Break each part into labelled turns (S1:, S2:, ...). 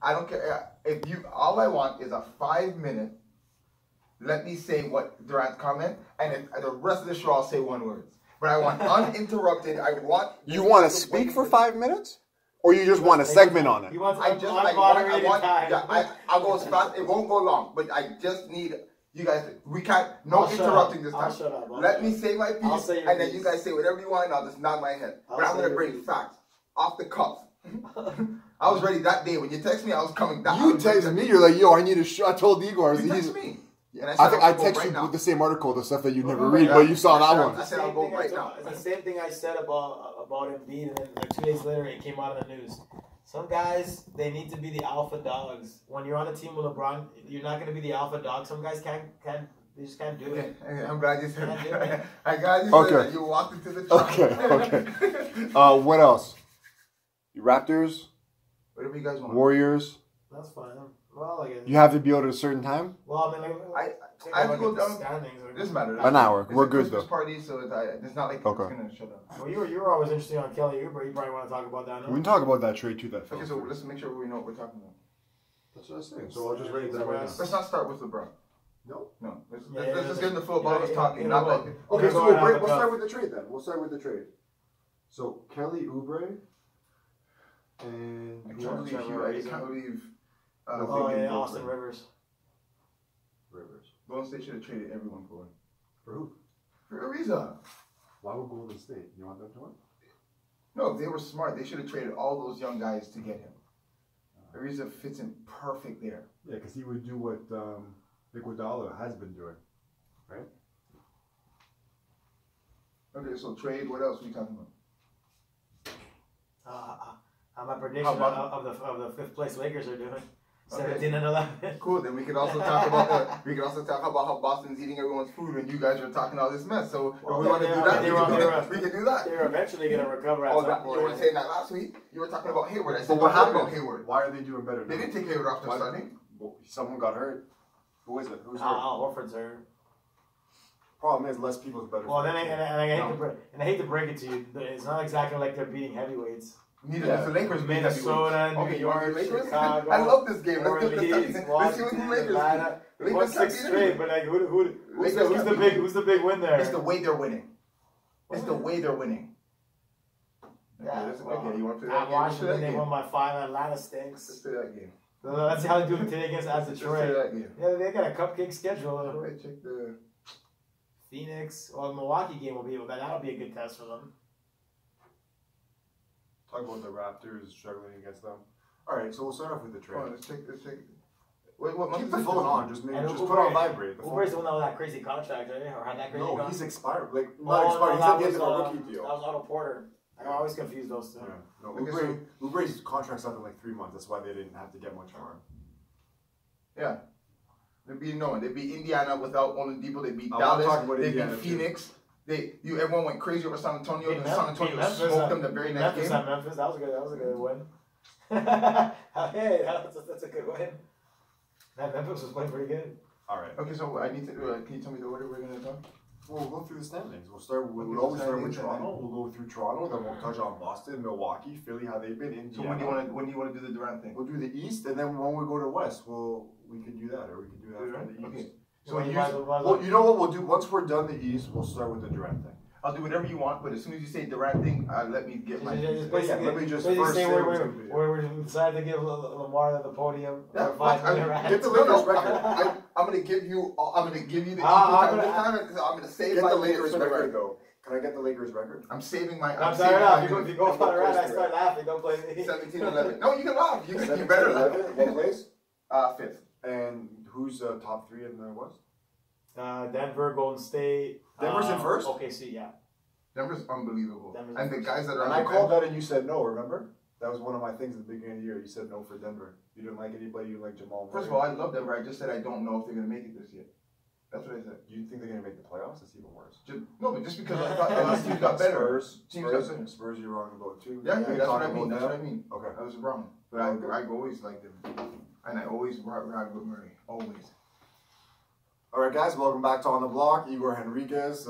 S1: I don't care if you. All I want is a 5-minute. Let me say what Durant's comment, and the rest of the show I'll say one word. But I want uninterrupted. I want.
S2: You want to speak for 5 minutes, or you just want a segment on it?
S1: I'll go as fast. It won't go long, but I just need you guys. We can't. No interrupting this time.
S3: I'll shut up.
S1: Let me say my piece, and then you guys say whatever you want, and I'll just nod my head. But I'm gonna bring facts off the cuff. I was ready that day when you text me. I was coming down.
S2: You texted me. You're like, yo, I need a shot. I told Igor.
S1: You texted me.
S2: Yeah, I think I texted you with the same article, the stuff that you never read, but you saw that one.
S1: I said I'll go right now.
S3: It's the same thing I said about Embiid, and then like 2 days later it came out in the news. Some guys, they need to be the alpha dogs. When you're on a team with LeBron, you're not going to be the alpha dog. Some guys they just can't do it.
S1: Okay, I'm glad you said that. I'm glad you said that. You walked into the truck.
S2: Okay. What else? Raptors?
S1: Whatever you guys want.
S2: Warriors?
S3: That's fine. Well, I guess.
S2: You have to be out at a certain time?
S3: Well, I mean,
S1: I have to go down. It doesn't matter.
S2: An hour. We're good though.
S1: It's a Christmas party, so it's not like it's going to shut up.
S3: Well, you were always interested on Kelly Oubre. You probably want to talk about that now.
S2: We can talk about that trade too.
S1: Okay, so let's make sure we know what we're talking about.
S2: That's what I was saying. So I'll just write it down right now.
S1: Let's not start with LeBron.
S2: No.
S1: Let's just get in the flow of all of us talking. Not like.
S2: Okay, so we'll start with the trade then. We'll start with the trade. So Kelly Oubre and
S1: I can't believe.
S3: Austin Rivers.
S1: Golden State should have traded everyone for him.
S2: For who?
S1: For Ariza.
S2: Why would Golden State? You want them to win?
S1: No, if they were smart, they should have traded all those young guys to get him. Ariza fits in perfect there.
S2: Yeah, because he would do what Iguodala has been doing, right?
S1: Okay, so trade. What else are we talking about?
S3: My prediction of the 5th place Lakers are doing. 17 and 11.
S1: Cool. Then we could also talk about how Boston's eating everyone's food and you guys are talking all this mess. So if we want to do that, we can do that.
S3: They're eventually going to recover.
S1: You were saying that last week. You were talking about Hayward. I said, what happened about Hayward?
S2: Why are they doing better?
S1: They didn't take Hayward off their starting.
S2: Well, someone got hurt. Who is it? Who's hurt?
S3: Horford's hurt.
S2: Problem is, less people is better.
S3: Well, then I hate to break it to you. It's not exactly like they're beating heavyweights.
S1: Neither does the Lakers.
S3: Minnesota, New York, Chicago.
S1: I love this game. Let's see what the Lakers
S3: do. Won 6 straight, but like, who's the big win there?
S1: It's the way they're winning. It's the way they're winning.
S3: Yeah.
S1: Okay, you want to play that game?
S3: Washington, they won by 5. Atlanta stinks.
S1: Let's play that game.
S3: Let's see how they do today against Detroit. Yeah, they got a cupcake schedule.
S1: Check the
S3: Phoenix or Milwaukee game will be that'll be a good test for them.
S2: Talk about the Raptors struggling against them. All right, so we'll start off with the trade.
S1: Let's check. Wait, what?
S2: Keep the phone on. Just put on vibrate.
S3: Uber's the one that was that crazy contract, right? Or had that crazy contract?
S2: No, he's expired. Like not expired. He's at the end of a rookie deal.
S3: That was Otto Porter. I always confuse those two.
S2: Yeah. No, Ubre's contract's up in like 3 months. That's why they didn't have to get much more.
S1: Yeah. They beat Indiana without Oladipo. They beat Dallas. They beat Phoenix. Everyone went crazy over San Antonio. And San Antonio smoked them the very next game.
S3: Memphis, that was a good win. Hey, that's a good win. Memphis was playing pretty good.
S2: All right.
S1: Okay, so I need to. Can you tell me the order we're gonna talk?
S2: We'll go through the standings. We'll always start with Toronto. We'll go through Toronto, then we'll touch on Boston, Milwaukee, Philly, how they've been. Indiana.
S1: So when do you want to do the Durant thing?
S2: We'll do the East, and then when we go to West, we can do that, or we can do that from the East.
S1: Okay.
S2: So you know what we'll do? Once we're done the East, we'll start with the Durant thing.
S1: I'll do whatever you want, but as soon as you say Durant thing, let me get my.
S2: Let me just first say
S3: where we decided to give Lamar the podium.
S2: Get the Lakers record.
S1: I'm gonna give you the. I'm gonna save
S2: get
S1: my
S2: the Lakers record though. Can I get the Lakers record?
S1: I'm saving my.
S3: I'm sorry, if you go for the ride, I start laughing. Don't play me.
S1: 17-11. No, you can laugh. You better laugh.
S2: What place?
S1: 5th.
S2: And who's top 3 in the West?
S3: Denver, Golden State.
S2: Denver's in first?
S3: OKC, yeah.
S1: Denver's unbelievable. And the guys that are
S2: and I called that and you said no, remember? That was one of my things at the beginning of the year. You said no for Denver. You didn't like anybody. You didn't like Jamal Murray.
S1: First of all, I love Denver. I just said I don't know if they're going to make it this year. That's what I said.
S2: You think they're going to make the playoffs? That's even worse.
S1: No, but just because I thought this team got better.
S2: Spurs, you're wrong about too.
S1: Yeah, that's what I mean. That's what I mean.
S2: Okay.
S1: I was wrong. But I always liked them. And I always ride with Murray. Always.
S2: All right, guys. Welcome back to On the Block. Igor Henriquez.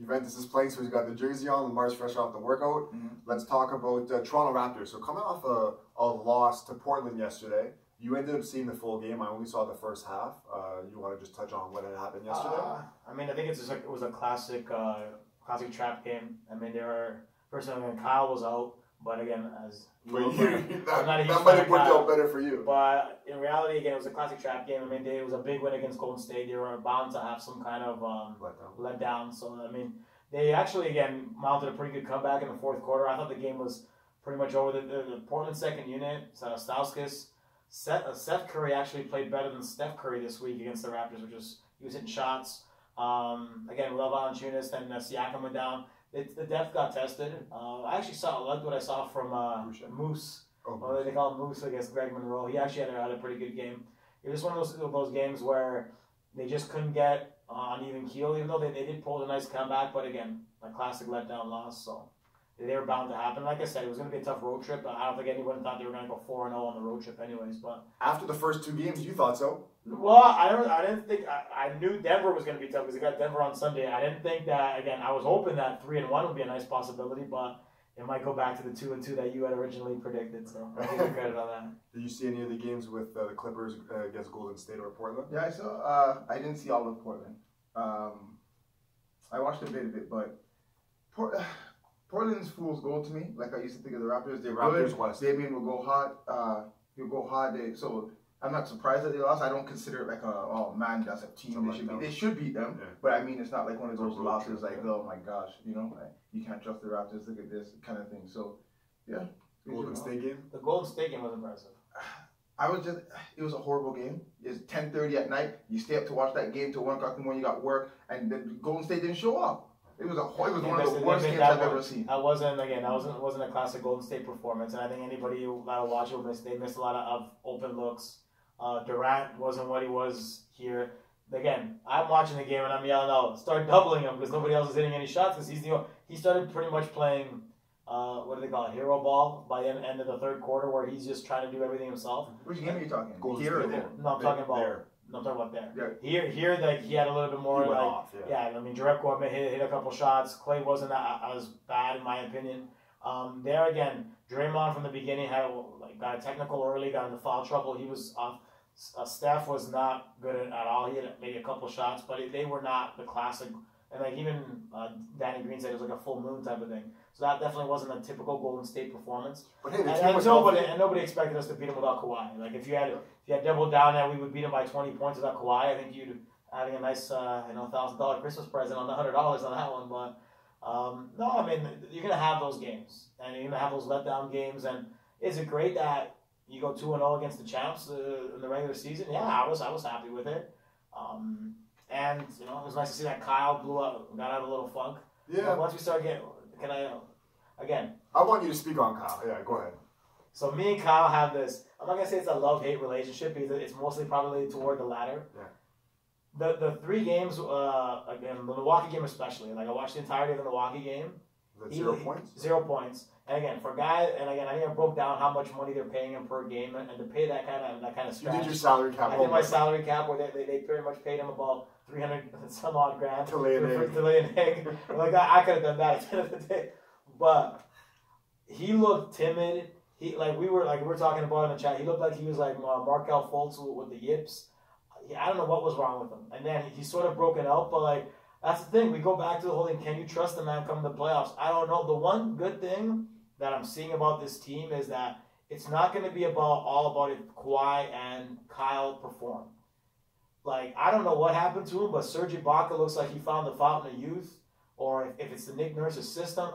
S2: Juventus is playing, so he's got the jersey on. Lamar's fresh off the workout. Let's talk about Toronto Raptors. So coming off a loss to Portland yesterday, you ended up seeing the full game. I only saw the first half. You want to just touch on what had happened yesterday?
S3: I mean, I think it was a classic trap game. I mean, Kyle was out, but again,
S2: that might have worked out better for you.
S3: But in reality, again, it was a classic trap game. I mean, it was a big win against Golden State. They were bound to have some kind of letdown. So, I mean, they actually, again, mounted a pretty good comeback in the fourth quarter. I thought the game was pretty much over. The Portland second unit, Stauskas, Seth Curry actually played better than Steph Curry this week against the Raptors, he was hitting shots. Again, without Valanciunas, then Siakam went down. The depth got tested. I actually liked what I saw from Moose. They call him Moose against Greg Monroe. He actually had a pretty good game. It was one of those games where they just couldn't get on even keel, even though they did pull a nice comeback. But again, a classic letdown loss. So they were bound to happen. Like I said, it was going to be a tough road trip. I don't think anyone thought they were going to go 4-0 on the road trip anyways. But
S2: after the first two games, you thought so?
S3: Well, I didn't think I knew Denver was going to be tough because they got Denver on Sunday. I didn't think that, again, I was hoping that 3-1 would be a nice possibility, but it might go back to the 2-2 that you had originally predicted. So I give you credit on that.
S2: Did you see any of the games with the Clippers against Golden State or Portland?
S1: Yeah, I saw. I didn't see all of Portland. I watched a bit of it, but Portland's fool's gold to me. Like I used to think of the Raptors. They're good.
S2: West.
S1: Damian will go hot. He'll go hot. So I'm not surprised that they lost. I don't consider it like that's a team they should beat them. Yeah. But I mean, it's not like one of those losses like, oh my gosh, you can't trust the Raptors. Look at this kind of thing. So yeah.
S2: Golden State game.
S3: The Golden State game was impressive.
S1: It was a horrible game. It's 10:30 at night. You stay up to watch that game till 1 o'clock in the morning. You got work, and the Golden State didn't show up. It was one of the worst games I've ever seen.
S3: That wasn't a classic Golden State performance, and I think anybody that'll watch it, they missed a lot of open looks. Durant wasn't what he was here. Again, I'm watching the game and I'm yelling out, start doubling him because nobody else is hitting any shots because he started pretty much playing what do they call it, hero ball by the end of the third quarter where he's just trying to do everything himself.
S1: Which game are you talking?
S2: Here or
S1: there?
S3: No, I'm talking about there. No, I'm talking about there. Yeah. Here, like he had a little bit more I mean, Jerebko hit a couple shots. Clay wasn't as bad in my opinion. There again, Draymond from the beginning got a technical early, got into foul trouble. He was off. Steph was not good at all. He had maybe a couple shots, but they were not the classic. And even Danny Green said it was like a full moon type of thing. So that definitely wasn't a typical Golden State performance.
S2: But hey, nobody
S3: expected us to beat him without Kawhi. Like if you had doubled down that we would beat him by 20 points without Kawhi, I think you'd having a nice $1,000 Christmas present on the $100 on that one. But no, I mean you're gonna have those games, and you're gonna have those letdown games. And is it great that you go 2-0 against the champs in the regular season? Yeah, I was happy with it. And it was nice to see that Kyle got out of a little funk.
S2: Yeah.
S3: But once we start getting,
S2: I want you to speak on Kyle. Yeah, go ahead.
S3: So me and Kyle have this. I'm not gonna say it's a love-hate relationship because it's mostly probably toward the latter.
S2: Yeah.
S3: The 3 games, again, the Milwaukee game especially. Like I watched the entirety of the Milwaukee game.
S2: 0 points.
S3: 0 points. And again, for guys, I think I broke down how much money they're paying him per game, and to pay that kind of scratch.
S2: You did your salary cap.
S3: I did my salary cap where they pretty much paid him about $300 some odd grand
S2: to lay
S3: an egg. Like I could have done that at the end of the day, but he looked timid. We were talking about in the chat. He looked like he was like Markelle Fultz with the yips. I don't know what was wrong with him, and then he's sort of broken out, but that's the thing. We go back to the whole thing. Can you trust the man coming to the playoffs? I don't know. The one good thing that I'm seeing about this team is that it's not going to be all about if Kawhi and Kyle perform. I don't know what happened to him, but Serge Ibaka looks like he found the fountain of youth, or if it's the Nick Nurse's system,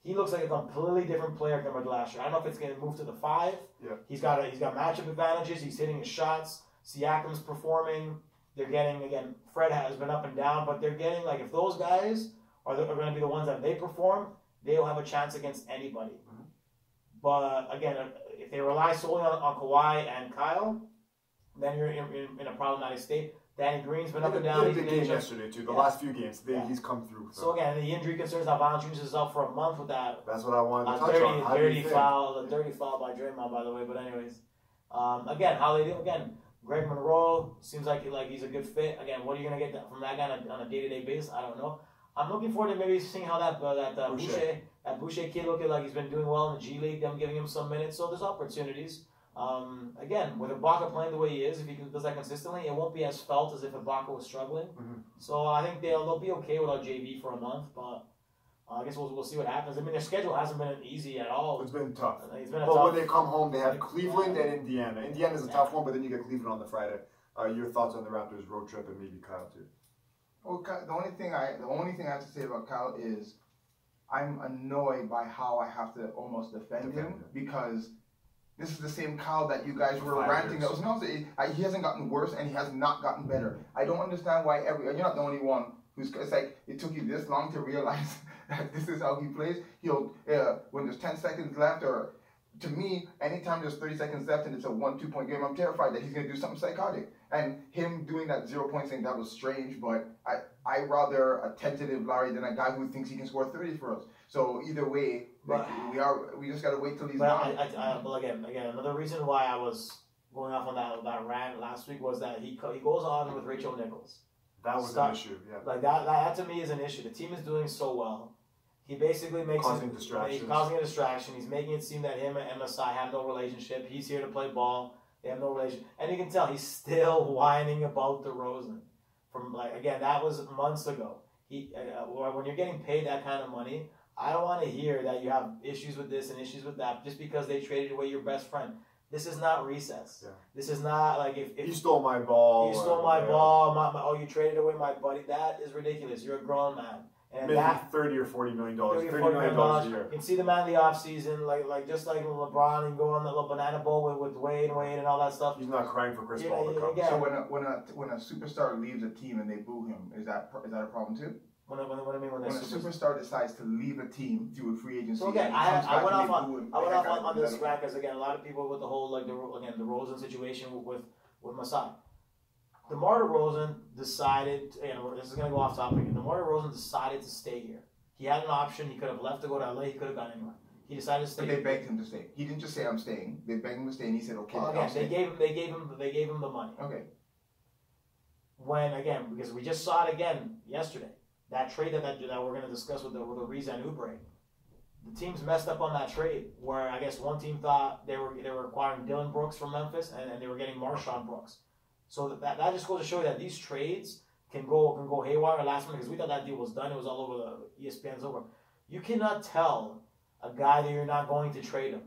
S3: he looks like a completely different player compared to last year. I don't know if it's going to move to the 5.
S2: Yeah.
S3: He's got matchup advantages. He's hitting his shots. Siakam's performing. They're getting, again, Fred has been up and down, but they're getting, if those guys are going to be the ones that they perform, they'll have a chance against anybody. Mm-hmm. But, again, if they rely solely on Kawhi and Kyle, then you're in a problematic state. Danny Green's been up and down.
S2: He had a big game yesterday, too. The last few games, he's come through.
S3: So, again, the injury concerns, now Valanciunas is out for a month with that.
S2: That's what I wanted to touch on.
S3: Dirty foul by Draymond, by the way. But anyways, again, how they do, again, Greg Monroe seems like he's a good fit. Again, what are you going to get from that guy on a day-to-day basis? I don't know. I'm looking forward to maybe seeing how that Boucher kid looking like he's been doing well in the G League. Them giving him some minutes, so there's opportunities. Again, with Ibaka playing the way he is, if he does that consistently, it won't be as felt as if Ibaka was struggling. So I think they'll be okay without JV for a month, but I guess we'll see what happens. I mean, their schedule hasn't been easy at all.
S2: It's been tough.
S3: Tough.
S2: When they come home, they have Cleveland and Indiana. Indiana's a tough one, but then you get Cleveland on the Friday. Your thoughts on the Raptors road trip and maybe Kyle too?
S1: Well, the only thing I have to say about Kyle is I'm annoyed by how I have to almost defend him because this is the same Kyle that you guys were ranting. He hasn't gotten worse and he has not gotten better. I don't understand why you're not the only one who's. It's like it took you this long to realize that this is how he plays. He'll when there's 10 seconds left, or to me, anytime there's 30 seconds left and it's a 1-2 point game, I'm terrified that he's gonna do something psychotic. And him doing that 0 point thing, that was strange. But I rather a tentative Larry than a guy who thinks he can score 30 for us. So either way, we just gotta wait till he's gone.
S3: But again, another reason why I was going off on that rant last week was that he goes on with Rachel Nichols.
S2: That was an issue, yeah.
S3: Like that to me is an issue. The team is doing so well. He basically makes
S2: he's
S3: causing a distraction. He's making it seem that him and MSI have no relationship. He's here to play ball. They have no relation, and you can tell he's still whining about DeRozan. From that was months ago. When you're getting paid that kind of money, I don't want to hear that you have issues with this and issues with that just because they traded away your best friend. This is not recess. Yeah. This is not like if
S2: you stole my ball.
S3: You stole my ball. You traded away my buddy. That is ridiculous. You're a grown man. And
S2: maybe $30 or $40 million. $30 million a year.
S3: You can see the man in the offseason, just like LeBron, and go on the little banana bowl with Wade and all that stuff.
S2: He's not crying for Chris Paul to come.
S1: So when a superstar leaves a team and they boo him, is that a problem too?
S3: What do you mean when
S1: a superstar decides to leave a team through a free agency?
S3: So again, I went off on this rack because again, a lot of people with the whole the DeRozan situation with Masai. DeMar DeRozan decided, this is going to go off topic, DeMar DeRozan decided to stay here. He had an option. He could have left to go to LA. He could have gone anywhere. He decided to stay.
S1: But they begged him to stay. He didn't just say, I'm staying. They begged him to stay, and he said, okay,
S3: I'll stay. They gave him the money.
S1: Okay.
S3: Because we just saw it again yesterday, that trade that we're going to discuss with the Reese and Oubre. The teams messed up on that trade where I guess one team thought they were acquiring Dylan Brooks from Memphis, and they were getting Marshawn Brooks. So that just goes to show you that these trades can go haywire last minute because we thought that deal was done. It was all over the ESPN's over. You cannot tell a guy that you're not going to trade him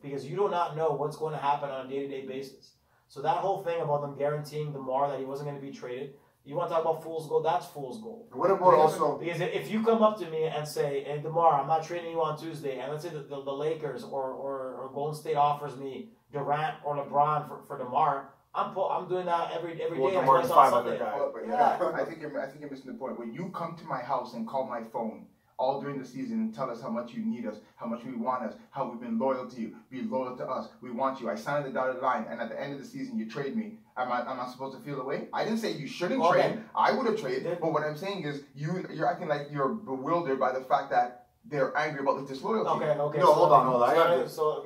S3: because you do not know what's going to happen on a day-to-day basis. So that whole thing about them guaranteeing DeMar that he wasn't going to be traded, you want to talk about fool's gold? That's fool's gold.
S2: What about also?
S3: Because if you come up to me and say, "Hey, DeMar, I'm not trading you on Tuesday," and let's say the Lakers or Golden State offers me Durant or LeBron for DeMar. I'm doing that every day.
S2: DeMar's 500 guy.
S1: I think you're missing the point. When you come to my house and call my phone all during the season and tell us how much you need us, how much we want us, how we've been loyal to you, be loyal to us, we want you. I signed the dotted line, and at the end of the season you trade me. Am I supposed to feel away? I didn't say you shouldn't trade. I would have traded. But what I'm saying is you're acting like you're bewildered by the fact that they're angry about the disloyalty.
S3: Okay.
S2: No, hold on.
S3: So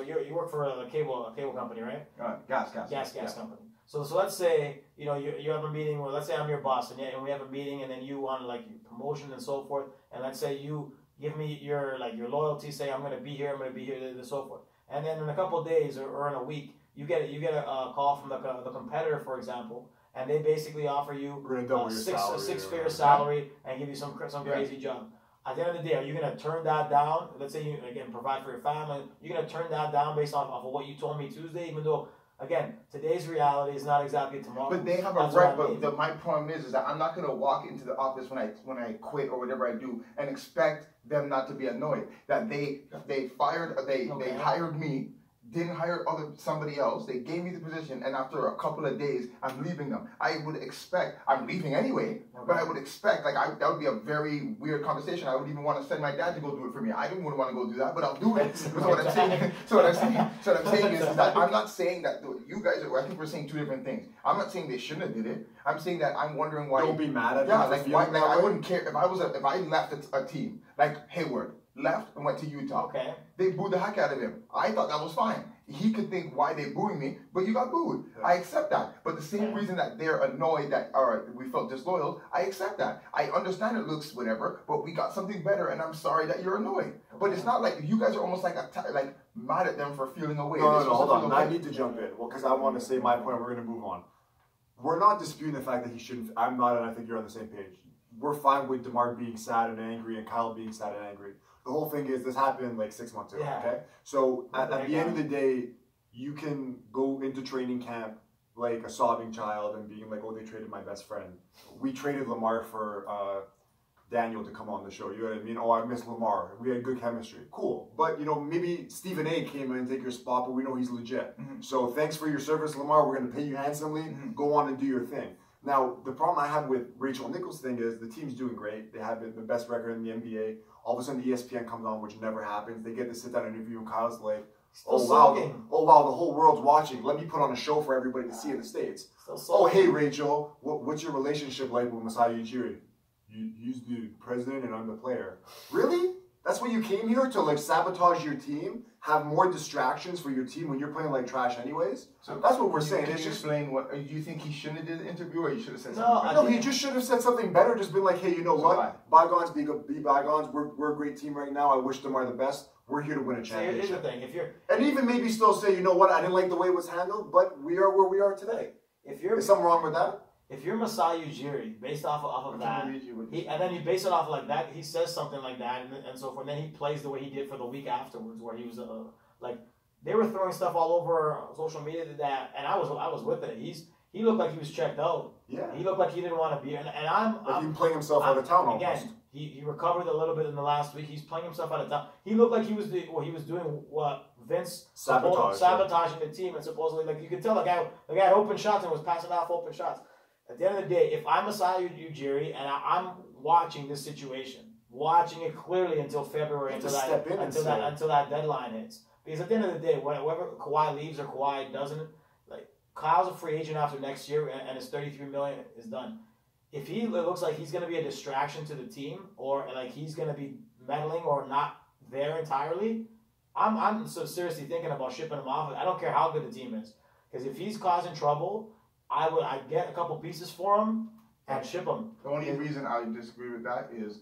S3: you work for a cable company, right?
S1: Gas
S3: company. So let's say you have a meeting where, let's say I'm your boss and we have a meeting and then you want your promotion and so forth, and let's say you give me your loyalty, say I'm gonna be here and so forth, and then in a couple of days or in a week you get a call from the competitor, for example, and they basically offer you a six-figure salary and give you some crazy job. At the end of the day, are you going to turn that down? Let's say you, again, provide for your family. You're going to turn that down based off of what you told me Tuesday, even though, again, today's reality is not exactly tomorrow.
S1: But they have a right. But my problem is that I'm not going to walk into the office when I quit or whatever I do and expect them not to be annoyed that they hired me. Didn't hire somebody else. They gave me the position, and after a couple of days, I'm leaving them. I would expect, I'm leaving anyway, but I would expect, that would be a very weird conversation. I would even want to send my dad to go do it for me. I didn't want to go do that, but I'll do it. So what I'm saying is that I'm not saying that you guys I think we're saying two different things. I'm not saying they shouldn't have did it. I'm saying that I'm wondering why.
S2: Don't be mad at
S1: me. I wouldn't care if I left a team like Hayward. Left and went to Utah.
S3: Okay.
S1: They booed the heck out of him. I thought that was fine. he could think, why they booing me? But you got booed. I accept that. But the same reason that they're annoyed that, all right, we felt disloyal, I accept that. I understand it looks whatever, but we got something better, and I'm sorry that you're annoyed. But it's not like you guys are almost like mad at them for feeling away.
S2: No, hold on. I need to jump in. Well, because I want to say my point. We're going to move on. We're not disputing the fact that he shouldn't. I'm not, and I think you're on the same page. We're fine with DeMar being sad and angry and Kyle being sad and angry. The whole thing is this happened like 6 months ago, okay? So at the end of the day, you can go into training camp like a sobbing child and being like, oh, they traded my best friend. We traded Lamar for Daniel to come on the show. You know what I mean? Oh, I miss Lamar. We had good chemistry. Cool. But, maybe Stephen A came in and take your spot, but we know he's legit. Mm-hmm. So thanks for your service, Lamar. We're going to pay you handsomely. Mm-hmm. Go on and do your thing. Now, the problem I have with Rachel Nichols' thing is the team's doing great. They have the best record in the NBA. All of a sudden, ESPN comes on, which never happens. They get to sit down and interview, and Kyle's like, oh wow, the whole world's watching. Let me put on a show for everybody to see in the States. Oh, hey, Rachel, what's your relationship like with Masai Ujiri? He's the president and I'm the player. Really? That's what you came here to, like, sabotage your team? Have more distractions for your team when you're playing like trash anyways? So that's what we're saying.
S1: Can you explain what, do you think he shouldn't have did the interview or he should have said
S2: something better?
S1: No,
S2: he just should have said something better. Just been like, hey, you know what? Bygones be bygones. We're a great team right now. I wish DeMar the best. We're here to win a championship.
S3: Here's the thing.
S2: And even maybe still say, you know what? I didn't like the way it was handled, but we are where we are today. Is something wrong with that?
S3: If you're Masai Ujiri, based off of that, and then you base it off of like that, he says something like that, and so forth. And then he plays the way he did for the week afterwards, where he was like, they were throwing stuff all over social media that, and I was with it. He looked like he was checked out.
S2: Yeah.
S3: he looked like he didn't want to be, and I'm
S2: playing himself out of town
S3: again.
S2: Almost.
S3: He recovered a little bit in the last week. He's playing himself out of town. He looked like he was doing what Vince sabotaging the team, and supposedly, like, you could tell the guy had open shots and was passing off open shots. At the end of the day, if I'm Masai Ujiri and I'm watching this situation, watching it clearly until February, until that deadline hits, because at the end of the day, whether Kawhi leaves or Kawhi doesn't, like, Kyle's a free agent after next year, and his $33 million is done. If he looks like he's going to be a distraction to the team, or like he's going to be meddling or not there entirely, I'm so seriously thinking about shipping him off. I don't care how good the team is, because if he's causing trouble, I'd get a couple pieces for him and ship him.
S1: The only reason I disagree with that is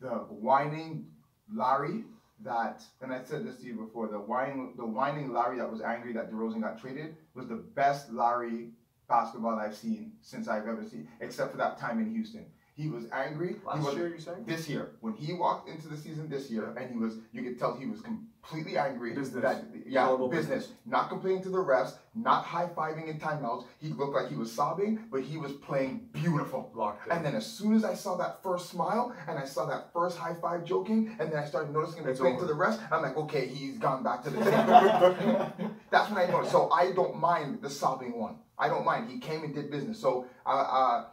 S1: the whining Larry that, and I said this to you before, the whining Larry that was angry that DeRozan got traded was the best Larry basketball I've seen since I've ever seen, except for that time in Houston. He was angry.
S2: Last year, you saying?
S1: This year. When he walked into the season this year, and you could tell he was completely angry.
S2: Business.
S1: Not complaining to the refs, not high-fiving in timeouts. He looked like he was sobbing, but he was playing beautiful. And then as soon as I saw that first smile, and I saw that first high-five joking, and then I started noticing him playing to the refs, I'm like, okay, he's gone back to the team. That's when I noticed. So I don't mind the sobbing one. I don't mind. He came and did business. So I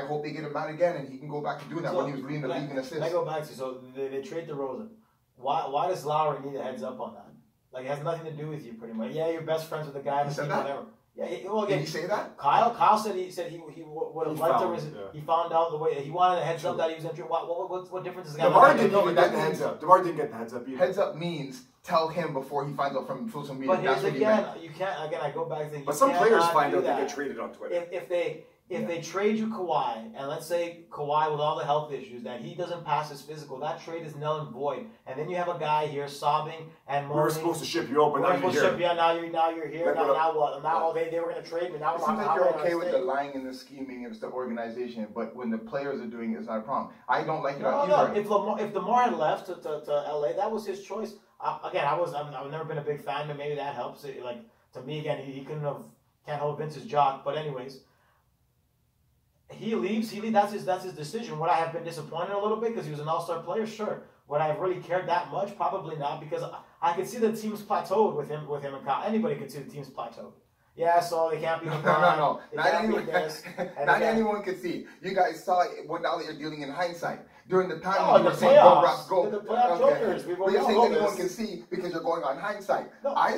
S1: hope they get him out again and he can go back to doing that when he was leading the league in assists.
S3: I go back to, so they trade DeRozan. Why does Lowry need a heads up on that? Like, it has nothing to do with you, pretty much. Yeah, you're best friends with the guy.
S1: He said that?
S3: Whatever. Yeah,
S1: did he say that?
S3: Kyle said he would have liked to. He found out the way he wanted a heads up that he was entering. What difference is it?
S2: DeMar didn't even get the heads up. DeMar didn't get the heads up either.
S1: Heads up means tell him before he finds out from social media.
S3: But here's again, you can't. Again, I go back to.
S2: But some players find out they get traded on Twitter.
S3: If they trade you Kawhi, and let's say Kawhi with all the health issues, that he doesn't pass his physical, that trade is null and void. And then you have a guy here sobbing and moaning.
S2: We were supposed to ship you up, but now you're here.
S3: Now you're here. Now what? Now they were going to trade me. Now
S1: it seems like you're okay with the lying and the scheming. It's the organization, but when the players are doing it, it's not a problem. I don't like it either.
S3: If DeMar had left to LA, that was his choice. I've never been a big fan, but maybe that helps. Like, to me, again, he can't hold Vince's jock. But anyways. He leaves. That's his decision. Would I have been disappointed a little bit because he was an all-star player? Sure. Would I have really cared that much? Probably not, because I could see the team's plateaued with him and Kyle. Anybody could see the team's plateaued. Yeah, so they can't be LeBron.
S1: No. Not anyone could see. You guys saw it now that you're dealing in hindsight. During the time you were saying go Raps, go.
S3: The playoff jokers.
S1: But you're saying anyone can see because you're going on hindsight. No. I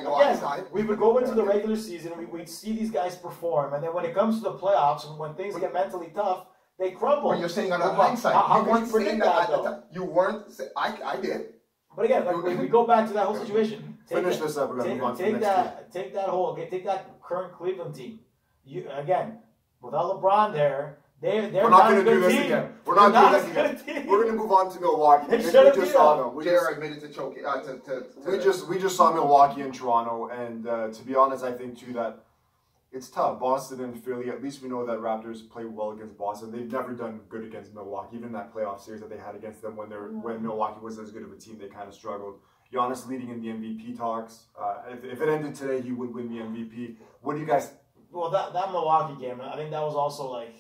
S1: know hindsight.
S3: We would go into the regular season and we'd see these guys perform, and then when it comes to the playoffs and when things get mentally tough, they crumble.
S1: But you're saying on hindsight.
S3: How can you predict that, though?
S1: You weren't. I did.
S3: But again, we go back to that whole situation.
S2: Finish this up. We're going to move on to the next team.
S3: Take that current Cleveland team. You again, without LeBron there, we're
S2: not going to do this again. We're not doing this again. We're going to move on to Milwaukee. We just saw them.
S1: JR admitted to choking.
S2: We just saw Milwaukee and Toronto, and to be honest, I think too that it's tough. Boston and Philly. At least we know that Raptors play well against Boston. They've never done good against Milwaukee. Even that playoff series that they had against them when Milwaukee was as good of a team, they kind of struggled. Giannis leading in the MVP talks. If it ended today, he would win the MVP. What do you guys?
S3: Well, that Milwaukee game, I think that was also like.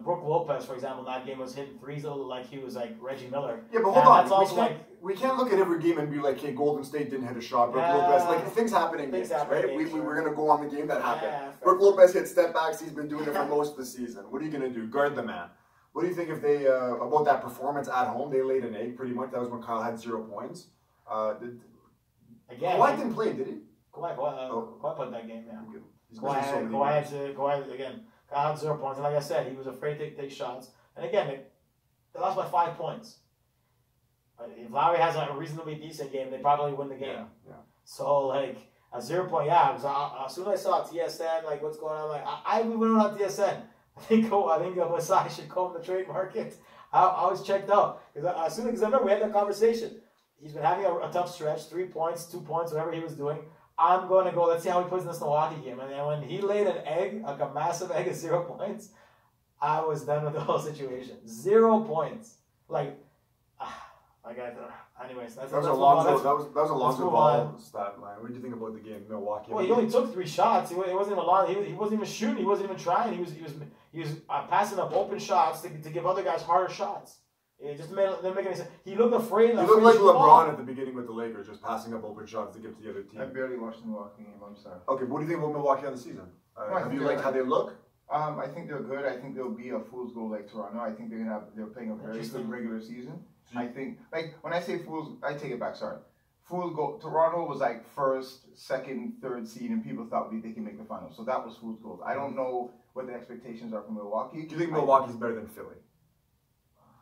S3: Brook Lopez, for example, that game was hitting threes like he was like Reggie Miller.
S2: Yeah, but hold on. We can't look at every game and be like, hey, Golden State didn't hit a shot. Brook Lopez, like things happen in games, right? We're going to go on the game that happened. Brook Lopez hit step backs. He's been doing it for most of the season. What are you going to do? Guard the man. What do you think if they, about that performance at home? They laid an egg pretty much. That was when Kyle had 0 points. Kawhi didn't play, did he?
S3: Kawhi played that game, yeah. Kawhi again. Kyle had 0 points, and like I said, he was afraid to take shots. And again, they lost by 5 points. If Lowry has a reasonably decent game, they probably win the game.
S2: Yeah.
S3: So like a 0 point, as soon as I saw TSN, like what's going on, like I even went on TSN. I think Masai should go on the trade market. I was checked out because I remember we had that conversation. He's been having a tough stretch, 3 points, 2 points, whatever he was doing. I'm going to go, let's see how he plays in this Milwaukee game. And then when he laid an egg, like a massive egg of 0 points, I was done with the whole situation. 0 points. Anyways, that was a
S2: Lonzo Ball stat line. What did you think about the game, Milwaukee?
S3: Well, he only took 3 shots. He wasn't even long. He wasn't even shooting. He wasn't even trying. He was passing up open shots to give other guys harder shots. It just didn't make any sense. He looked afraid.
S2: He looked like LeBron at the beginning with the Lakers, just passing up open shots to give to the other team.
S1: I barely watched the Milwaukee game. I'm sorry.
S2: Okay, what do you think about Milwaukee on the season? Have you liked how they look?
S1: I think they're good. I think they'll be a fool's goal like Toronto. I think they're playing a very good regular season. I think, like, when I say fools, I take it back, sorry. Fool's goal, Toronto was like first, second, third seed, and people thought they can make the finals. So that was fool's gold. I don't know what the expectations are for Milwaukee.
S2: Do you think Milwaukee's better than Philly?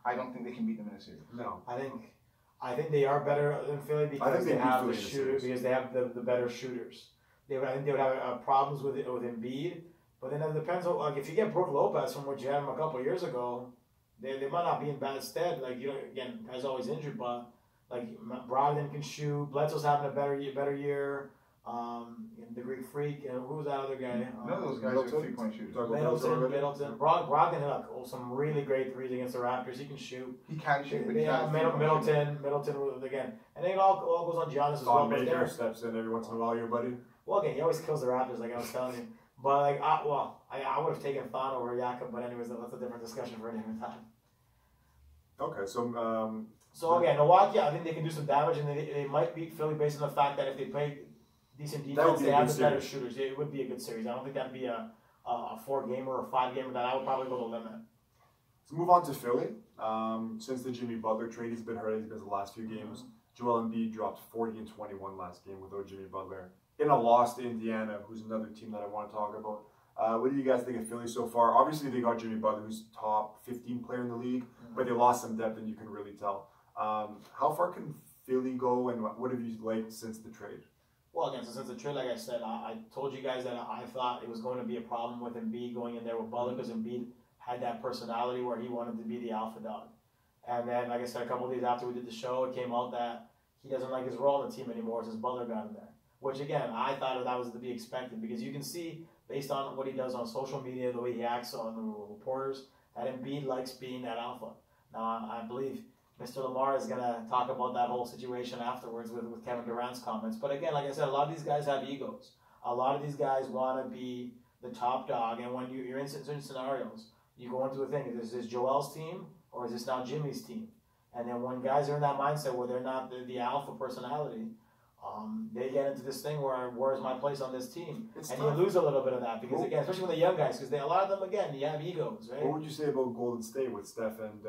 S1: I don't think they can beat them in a series.
S2: No.
S3: I think they are better than Philly because they have the shooters, because they have the better shooters. I think they would have problems with Embiid, but then it depends on, like, if you get Brook Lopez from what you had him a couple of years ago, they might not be in bad stead. Like, again, guy's always injured, but like Brogdon can shoot. Bledsoe's having a better year. The Greek Freak, and who was that other guy?
S1: None of those guys are 3-point shooters.
S3: Middleton. Brogdon hit some really great threes against the Raptors. He can shoot.
S1: He can shoot, but
S3: Middleton again. And then it all goes on Giannis as well.
S2: Baker steps in every once in a while, your buddy.
S3: Well, again, he always kills the Raptors, like I was telling you. But like, I would have taken Thon over Jakob, but anyways, that's a different discussion for a different time.
S2: Okay, so
S3: again, Milwaukee, I think they can do some damage, and they might beat Philly based on the fact that if they play decent defense, they have the better shooters. It would be a good series. I don't think that'd be a 4-gamer or a 5-gamer. That I would probably go to limit.
S2: Let's move on to Philly. Since the Jimmy Butler trade, he's been hurt. He's missed the last few games. Joel Embiid dropped 40 and 21 last game without Jimmy Butler in a loss to Indiana, who's another team that I want to talk about. What do you guys think of Philly so far? Obviously, they got Jimmy Butler, who's top 15 player in the league, but they lost some depth, and you can really tell. How far can Philly go, and what have you liked since the trade?
S3: Well, again, since the trade, like I said, I told you guys that I thought it was going to be a problem with Embiid going in there with Butler because Embiid had that personality where he wanted to be the alpha dog. And then, like I said, a couple of days after we did the show, it came out that he doesn't like his role in the team anymore since Butler got in there. Which, again, I thought that was to be expected because you can see, based on what he does on social media, the way he acts on the reporters, that Embiid likes being that alpha. Now, I believe Mr. Lamar is going to talk about that whole situation afterwards with Kevin Durant's comments. But again, like I said, a lot of these guys have egos. A lot of these guys want to be the top dog. And when you're in certain scenarios, you go into a thing. Is this Joel's team or is this now Jimmy's team? And then when guys are in that mindset where they're not the alpha personality, they get into this thing where's my place on this team? It's and tough. You lose a little bit of that because, again, especially with the young guys, because a lot of them, again, you have egos, right?
S2: What would you say about Golden State with Steph and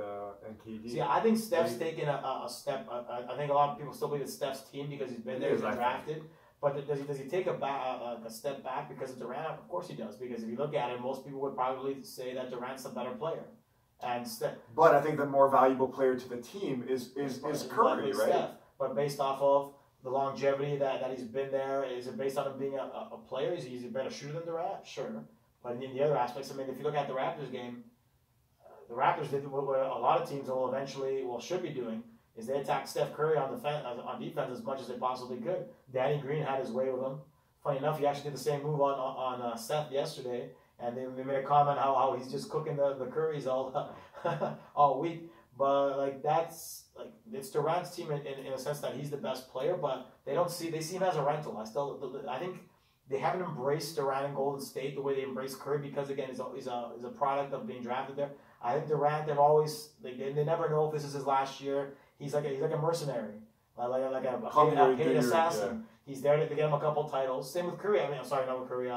S2: KD?
S3: See, I think Steph's taken a step. I think a lot of people still believe it's Steph's team because he's been there, he's been drafted. But does he take a step back because of Durant? Of course he does, because if you look at it, most people would probably say that Durant's a better player.
S2: But I think the more valuable player to the team is Curry, right?
S3: Steph. But based off of the longevity that he's been there? Is it based on him being a player? Is he a better shooter than Durant? Sure. But in the other aspects, I mean, if you look at the Raptors game, the Raptors did what a lot of teams will eventually, should be doing, is they attacked Steph Curry on defense as much as they possibly could. Danny Green had his way with him. Funny enough, he actually did the same move on Steph yesterday, and they made a comment how he's just cooking the Currys all week. But it's Durant's team in a sense that he's the best player, but they see him as a rental. I think they haven't embraced Durant in Golden State the way they embraced Curry because again he's a product of being drafted there. I think Durant, they've always they never know if this is his last year. He's like a mercenary, like a paid assassin. Yeah. He's there to get him a couple titles. Same with Curry. I'm sorry, not with Curry.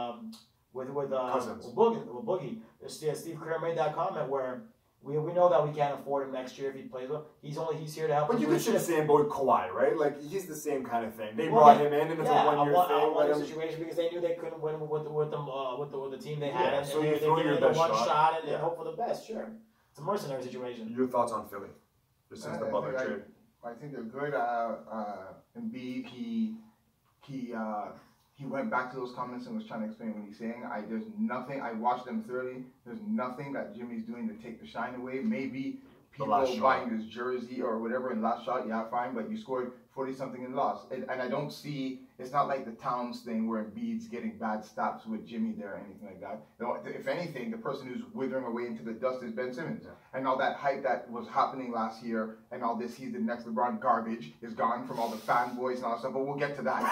S3: With Boogie. Steve Kerr made that comment where we know that we can't afford him next year if he plays well. He's here to help.
S2: But you could say the same about Kawhi, right? Like he's the same kind of thing. They brought him in, and it's a one-year thing.
S3: Situation because they knew they couldn't win with the team they had.
S2: Yeah, so you throw your best
S3: shot and hope for the best. Sure, it's a mercenary situation.
S2: Your thoughts on Philly? Just since the Butler trade.
S1: I think they're good. Embiid, he went back to those comments and was trying to explain what he's saying. There's nothing. I watched them thoroughly. There's nothing that Jimmy's doing to take the shine away. Maybe people buying this jersey or whatever in last shot, yeah, fine. But you scored 40-something and lost. And I don't see. It's not like the Towns thing where Embiid's getting bad stops with Jimmy there or anything like that. If anything, the person who's withering away into the dust is Ben Simmons. Yeah. And all that hype that was happening last year and all this, he's the next LeBron garbage is gone from all the fanboys and all that stuff. But we'll get to that.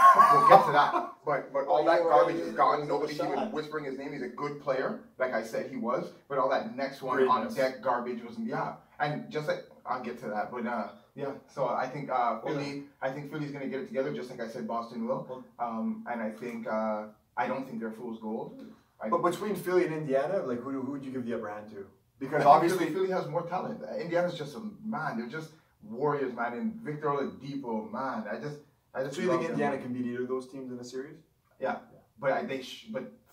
S1: But all that garbage is gone. Nobody's even whispering his name. He's a good player, like I said he was. But all that next one on deck garbage was, And just like, I'll get to that. But so I think Philly's going to get it together, just like I said Boston will. And I think I don't think they're fool's gold.
S2: But between Philly and Indiana, like who would you give the upper hand to? Because obviously
S1: Philly has more talent. Indiana's just they're just warriors, man. And Victor Oladipo, man. I just.
S2: So you think Indiana can beat either of those teams in a series?
S1: Yeah, but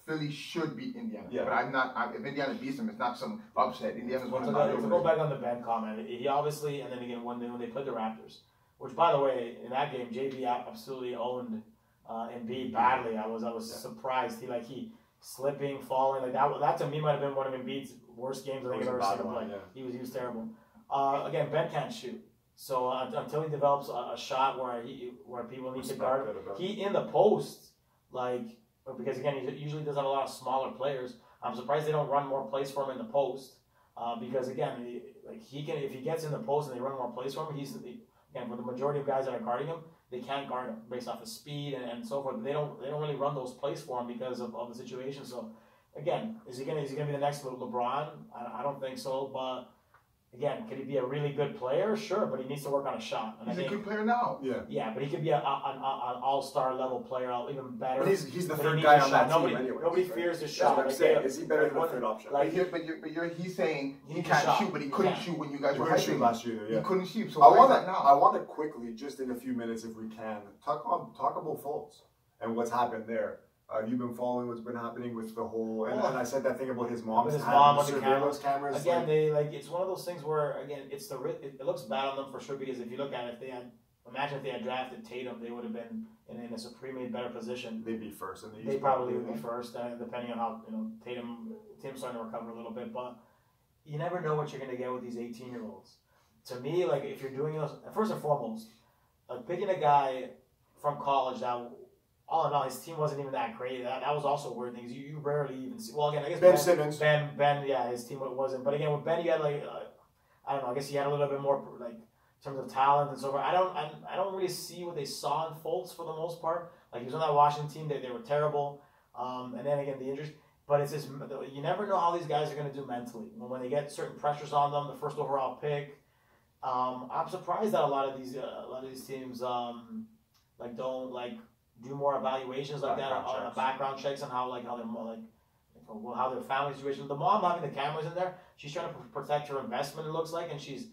S1: Philly should beat Indiana. Yeah. But I'm not. If Indiana beats them, it's not some upset. Indiana's one of the.
S3: To go back on the Ben comment, he obviously, and then again when they played the Raptors, which by the way in that game JB absolutely owned Embiid badly. I was surprised. He slipping, falling like that. That to me might have been one of Embiid's worst games I think I've ever seen him play. Yeah. He was terrible. Again, Ben can't shoot. So until he develops a shot where people need to guard him, he in the post because again he usually does have a lot of smaller players. I'm surprised they don't run more plays for him in the post because again he can if he gets in the post and they run more plays for him again for the majority of guys that are guarding him they can't guard him based off his speed and so forth. They don't really run those plays for him because of the situation. So again, is he gonna be the next LeBron? I don't think so, but. Again, could he be a really good player? Sure, but he needs to work on a shot.
S1: And he's a good player now.
S3: Yeah, but he could be an all-star level player, even better.
S2: But he's the third guy on that team anyway.
S3: Nobody fears the shot.
S2: That's what I'm saying. Is he better than the third option?
S1: He's saying he can't shoot, but he couldn't shoot when you guys were hyping
S2: last year. Yeah.
S1: He couldn't shoot. So
S2: I want to quickly, just in a few minutes if we can, talk about Fultz and what's happened there. You've been following what's been happening with the whole, and I said that thing about his mom.
S3: His mom with the
S2: cameras.
S3: Again, it's one of those things where again, it looks bad on them for sure because if you look at it, imagine if they had drafted Tatum, they would have been in a supremely better position.
S2: They'd be first, and
S3: they probably would be first, depending on how Tatum's starting to recover a little bit, but you never know what you're going to get with these 18-year-olds. To me, if you're doing those, first and foremost, picking a guy from college that. All in all, his team wasn't even that great. That was also weird things. You rarely even see. Well, again, I guess
S2: Ben Simmons.
S3: His team wasn't. But again, with Ben, you had I don't know. I guess he had a little bit more in terms of talent and so forth. I don't really see what they saw in Fultz for the most part. He was on that Washington team. They were terrible. And then again, the injuries. But it's just you never know how these guys are going to do mentally when they get certain pressures on them. The first overall pick. I'm surprised that a lot of these teams don't do more evaluations like that on background checks on how their family situation. The mom having the cameras in there, she's trying to protect her investment. It looks like, and she's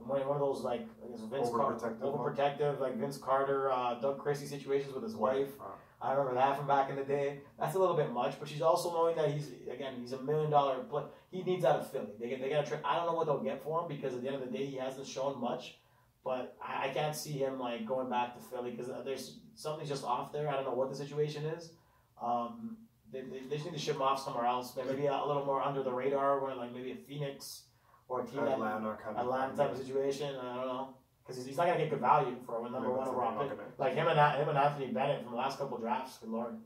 S3: one of those I guess overprotective like Vince Carter, Doug Christie situations with his wife. I remember that from back in the day. That's a little bit much, but she's also knowing that he's a $1 million player. He needs out of Philly. They got to trade. I don't know what they'll get for him because at the end of the day he hasn't shown much. But I can't see him like going back to Philly because there's something's just off there. I don't know what the situation is. They just need to ship him off somewhere else. Maybe a little more under the radar, where like maybe a Phoenix or a team Atlanta type of situation. I don't know because he's not gonna get good value for a number one overall pick. Like him and Anthony Bennett from the last couple of drafts. Good lord.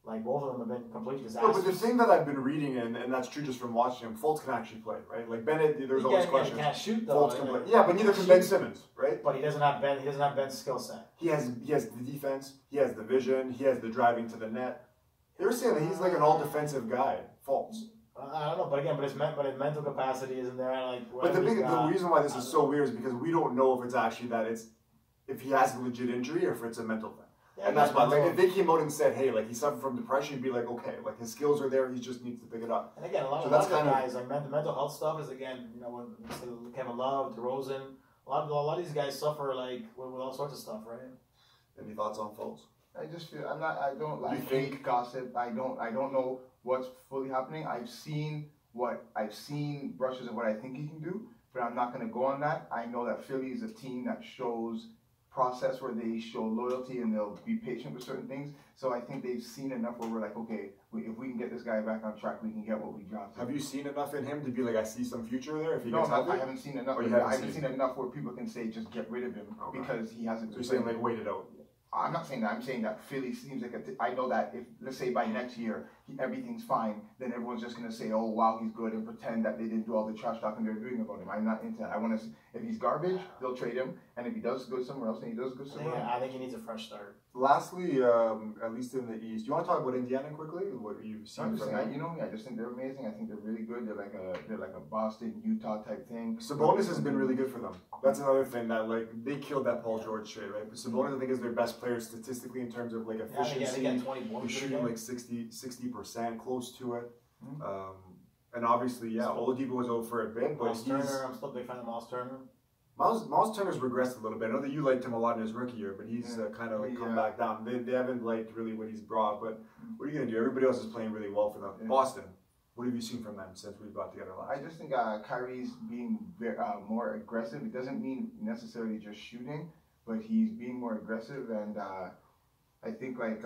S3: Like, both of them have been complete disasters.
S2: No, but the thing that I've been reading, and that's true just from watching him, Fultz can actually play, right? Like, Bennett, there's always questions.
S3: He can't shoot, though.
S2: Fultz can play. Yeah, but neither can Ben Simmons, right?
S3: But he doesn't have Ben's skill set.
S2: He has the defense, he has the vision, he has the driving to the net. They were saying that he's like an all-defensive guy, Fultz.
S3: I don't know, but again, his mental capacity isn't there. Like,
S2: but the reason why this is so weird is because we don't know if it's actually if he has a legit injury or if it's a mental thing. Yeah, and that's why, like, if they came out and said, hey, like, he suffered from depression, you'd be like, okay, like, his skills are there, he just needs to pick it up.
S3: And again, a lot of guys, like, mental health stuff is, again, you know, when Kevin Love, DeRozan, a lot of these guys suffer, like, with all sorts of stuff, right?
S2: Any thoughts on Fultz?
S1: I just feel, I don't like fake gossip. I don't know what's fully happening. I've seen brushes of what I think he can do, but I'm not going to go on that. I know that Philly is a team that shows process where they show loyalty and they'll be patient with certain things. So I think they've seen enough where we're like, okay, if we can get this guy back on track, we can get what we drafted.
S2: Have you seen enough in him to be like, I see some future there? If he gets
S1: I haven't seen enough. I haven't seen enough where people can say just get rid of him because he hasn't.
S2: So you're saying like wait it out?
S1: I'm not saying that. I'm saying that Philly seems like I know that if, let's say by next year, everything's fine, then everyone's just going to say, oh, wow, he's good, and pretend that they didn't do all the trash talking they're doing about him. I'm not into that. I want to, if he's garbage, they'll trade him, and if he does good somewhere else, then he does good somewhere else.
S3: I think he needs a fresh start.
S2: Lastly, at least in the East, do you want to talk about Indiana quickly? What you've seen from them?
S1: You know me, I just think they're amazing. I think they're really good. They're like a Boston, Utah type thing.
S2: Sabonis has been really good for them. That's another thing that like they killed that Paul George trade, right? But Sabonis, I think, is their best player statistically in terms of like efficiency.
S3: Yeah, they got 20 points.
S2: He's shooting like 60%, close to it. And obviously, Oladipo was out for a bit, but
S3: Turner, I'm still a big fan of Miles Turner.
S2: Miles Turner's regressed a little bit. I know that you liked him a lot in his rookie year, but he's kind of like come back down. They haven't liked really what he's brought, but what are you going to do? Everybody else is playing really well for them. Boston, what have you seen from them since we got together last?
S1: I just think Kyrie's being more aggressive. It doesn't mean necessarily just shooting, but he's being more aggressive, and I think like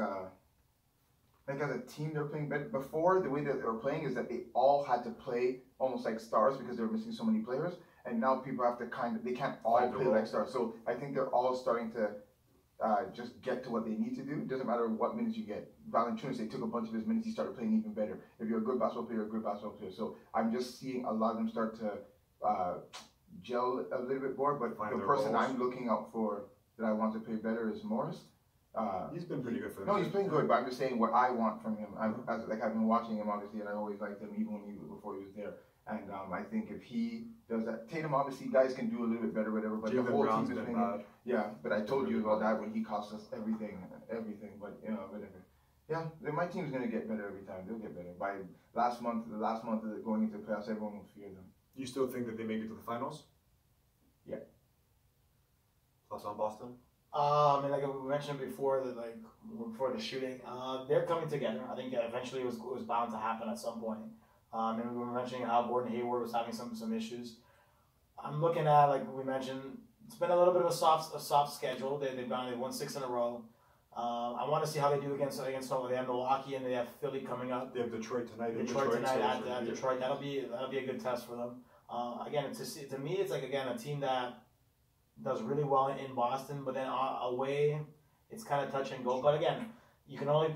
S1: as a team they're playing better. Before, the way that they were playing is that they all had to play almost like stars because they were missing so many players. And now people have to they can't all play like stars. So I think they're all starting to just get to what they need to do. It doesn't matter what minutes you get. Valanciunas, they took a bunch of his minutes, he started playing even better. If you're a good basketball player, you're a good basketball player. So I'm just seeing a lot of them start to gel a little bit more. But the person I'm looking out for that I want to play better is Morris.
S2: He's been pretty good for them.
S1: No, he's playing good, but I'm just saying what I want from him. I've been watching him obviously, and I always liked him even before he was there. And I think if he does that, Tatum obviously guys can do a little bit better, whatever. But the whole team is playing. Yeah, but I told you about that when he cost us everything. But whatever. Yeah, my team's gonna get better every time. They'll get better. By the last month of going into the playoffs, everyone will fear them.
S2: You still think that they make it to the finals?
S1: Yeah.
S2: Thoughts on Boston?
S3: And like we mentioned before, before the shooting, they're coming together. I think eventually it was bound to happen at some point. And we were mentioning how Gordon Hayward was having some issues. I'm looking at, like we mentioned, it's been a little bit of a soft schedule. They've won 6 in a row. I want to see how they do against they have Milwaukee and they have Philly coming up.
S2: They have Detroit tonight.
S3: Detroit tonight at Detroit. That'll be a good test for them. Again, to me, it's like a team that does really well in Boston, but then away, it's kind of touch and go. But again, you can only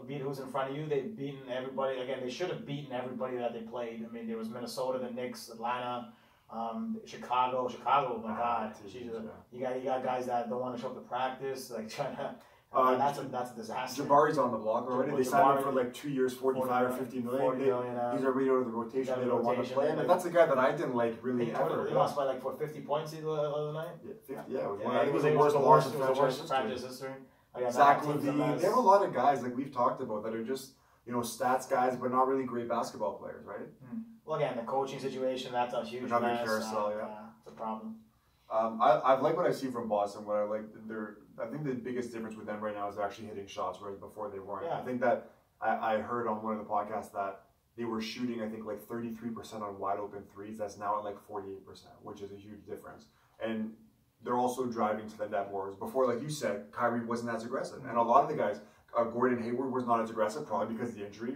S3: beat who's in front of you. They've beaten everybody. Again, they should have beaten everybody that they played. I mean, there was Minnesota, the Knicks, Atlanta, Chicago. Oh my God, you got guys that don't want to show up to practice, like trying to. That's a disaster.
S2: Jabari's on the block already. They signed him for like 2 years, 45 or 50 million. He's already out of the rotation. They don't want to play him. And that's a guy that I didn't like really ever.
S3: He lost by like 50 points the other night.
S2: It was the worst
S3: practice history.
S2: Zach LaVine. They have a lot of guys like we've talked about that are just stats guys, but not really great basketball players, right?
S3: Well, again, the coaching situation, that's a huge mess. Carousel, it's a problem.
S2: I like what I see from Boston. What I like, I think the biggest difference with them right now is they're actually hitting shots, whereas before they weren't. I think that I heard on one of the podcasts that they were shooting, I think, like 33% on wide open threes. That's now at like 48%, which is a huge difference. And they're also driving to the net more. Before, like you said, Kyrie wasn't as aggressive, and a lot of the guys, Gordon Hayward was not as aggressive, probably because of the injury,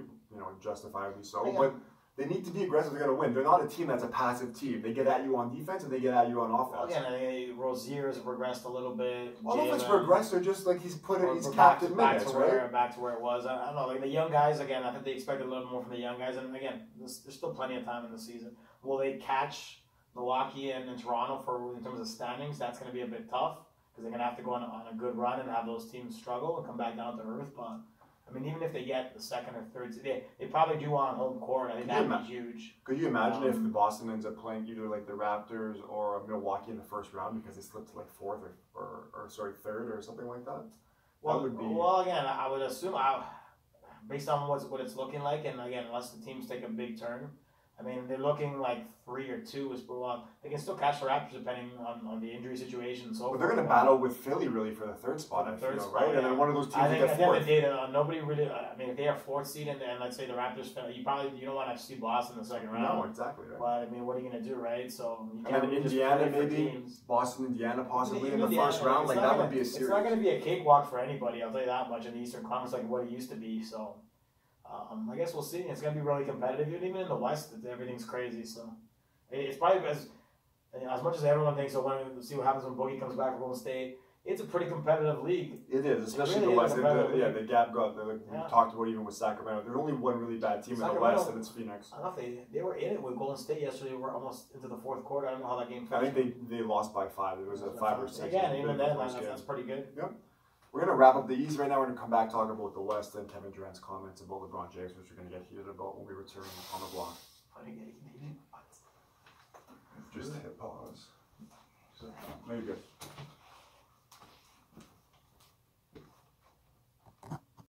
S2: justifiably so. Yeah. But they need to be aggressive. They're going to win. They're not a team that's a passive team. They get at you on defense and they get at you on offense.
S3: Well, again, I think Rozier has regressed a little bit.
S2: I don't know if it's regressed. They're just like he's captain minutes, right?
S3: Back to where it was. I don't know. Like the young guys, again, I think they expected a little more from the young guys. And again, there's still plenty of time in the season. Will they catch Milwaukee and Toronto in terms of standings? That's going to be a bit tough because they're going to have to go on a good run and have those teams struggle and come back down to earth. But I mean, even if they get the second or third, they probably do want home court. I think that would be huge.
S2: Could you imagine if the Boston ends up playing either like the Raptors or Milwaukee in the first round because they slipped to like fourth or third or something like that?
S3: Well, that would be... well, again, I would assume based on what it's looking like, and again, unless the teams take a big turn. I mean, they're looking like 3 or 2 is well. They can still catch the Raptors depending on the injury situation and so forth.
S2: But they're going to battle with Philly really for the third spot, right?
S3: Yeah.
S2: And then one of those teams
S3: I think
S2: get fourth.
S3: At the end of the day, nobody really. I mean, if they are fourth seed and let's say the Raptors, you don't want to see Boston in the second round.
S2: No, exactly. Right.
S3: But I mean, what are you going to do, right? So you
S2: can't really
S3: Indiana
S2: maybe Boston, Indiana possibly in the first round. Like that would be a series.
S3: It's not going to be a cakewalk for anybody. I'll tell you that much in the Eastern Conference, like what it used to be. So. I guess we'll see. It's going to be really competitive. Even in the West, everything's crazy. So it's probably as much as everyone thinks. So we'll see what happens when Boogie comes back from Golden State. It's a pretty competitive league.
S2: It is, especially really the West. The gap got there. We talked about even with Sacramento. There's only one really bad team in the West, and it's Phoenix.
S3: I don't know if they were in it with Golden State yesterday. They were almost into the fourth quarter. I don't know how that game finished.
S2: I think they lost by 5. It was a 5 or 6.
S3: Again, even then, that's pretty good.
S2: Yep. We're going to wrap up the East right now. We're going to come back talk about the West and Kevin Durant's comments about LeBron James, which we're going to get heated about when we return on the block. Just hit pause. Very good.